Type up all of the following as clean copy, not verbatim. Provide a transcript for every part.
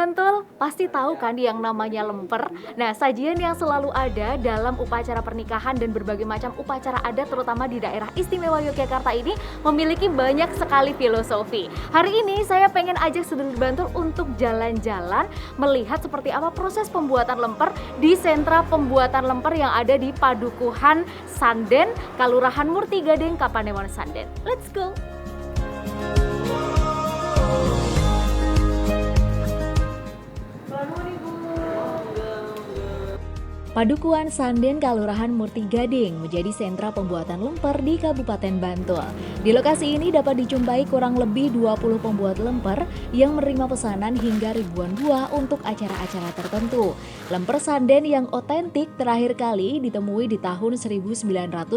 Bantul, pasti tahu kan yang namanya lemper? Nah, sajian yang selalu ada dalam upacara pernikahan dan berbagai macam upacara adat terutama di daerah istimewa Yogyakarta ini memiliki banyak sekali filosofi. Hari ini saya pengen ajak sedulur Bantul untuk jalan-jalan melihat seperti apa proses pembuatan lemper di sentra pembuatan lemper yang ada di Padukuhan Sanden, Kalurahan Murtigading, Kapanewon Sanden. Let's go! Padukuhan Sanden Kalurahan Murtigading menjadi sentra pembuatan lemper di Kabupaten Bantul. Di lokasi ini dapat dijumpai kurang lebih 20 pembuat lemper yang menerima pesanan hingga ribuan buah untuk acara-acara tertentu. Lemper Sanden yang otentik terakhir kali ditemui di tahun 1988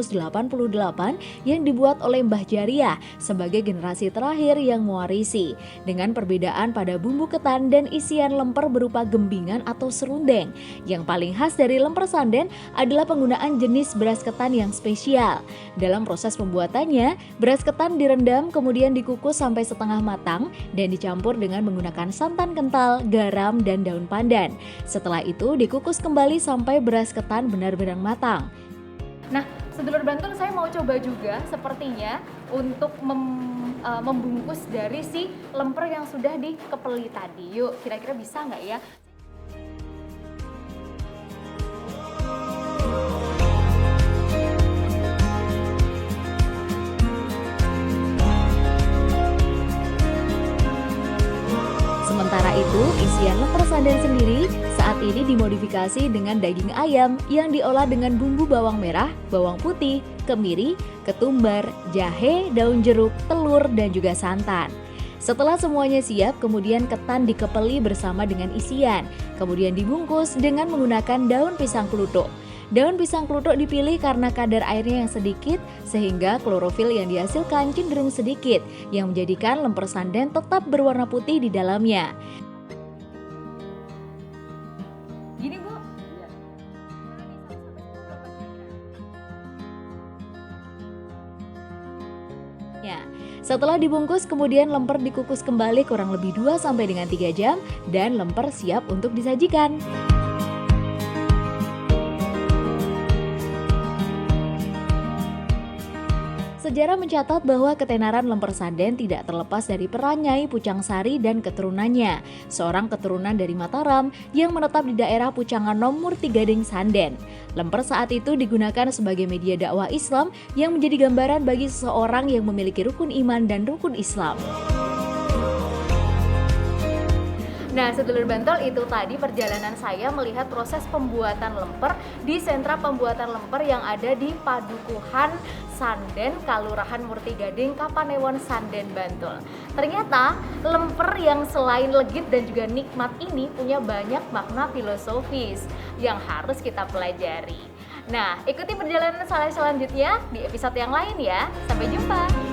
yang dibuat oleh Mbah Jariah sebagai generasi terakhir yang mewarisi. Dengan perbedaan pada bumbu ketan dan isian lemper berupa gembingan atau serundeng. Yang paling khas dari lemper Sanden adalah penggunaan jenis beras ketan yang spesial. Dalam proses pembuatannya, beras ketan direndam kemudian dikukus sampai setengah matang dan dicampur dengan menggunakan santan kental, garam, dan daun pandan. Setelah itu dikukus kembali sampai beras ketan benar-benar matang. Nah, sedulur Bantul, saya mau coba juga sepertinya untuk membungkus dari si lemper yang sudah dikepeli tadi. Yuk, kira-kira bisa nggak ya? Sementara itu, isian lemper Sanden sendiri saat ini dimodifikasi dengan daging ayam yang diolah dengan bumbu bawang merah, bawang putih, kemiri, ketumbar, jahe, daun jeruk, telur, dan juga santan. Setelah semuanya siap, kemudian ketan dikepeli bersama dengan isian, kemudian dibungkus dengan menggunakan daun pisang kluthuk. Daun pisang kluthuk dipilih karena kadar airnya yang sedikit sehingga klorofil yang dihasilkan cenderung sedikit yang menjadikan lemper Sanden tetap berwarna putih di dalamnya. Gini, Bu. Ya. Setelah dibungkus kemudian lemper dikukus kembali kurang lebih 2-3 jam dan lemper siap untuk disajikan. Sejarah mencatat bahwa ketenaran lemper Sanden tidak terlepas dari peran Nyai Pucang Sari dan keturunannya, seorang keturunan dari Mataram yang menetap di daerah Pucanganom Murtigading Sanden. Lemper saat itu digunakan sebagai media dakwah Islam yang menjadi gambaran bagi seseorang yang memiliki rukun iman dan rukun Islam. Nah, sedulur Bantul, itu tadi perjalanan saya melihat proses pembuatan lemper di sentra pembuatan lemper yang ada di Padukuhan Sanden, Kalurahan Murtigading, Kapanewon Sanden, Bantul. Ternyata lemper yang selain legit dan juga nikmat ini punya banyak makna filosofis yang harus kita pelajari. Nah, ikuti perjalanan saya selanjutnya di episode yang lain ya. Sampai jumpa!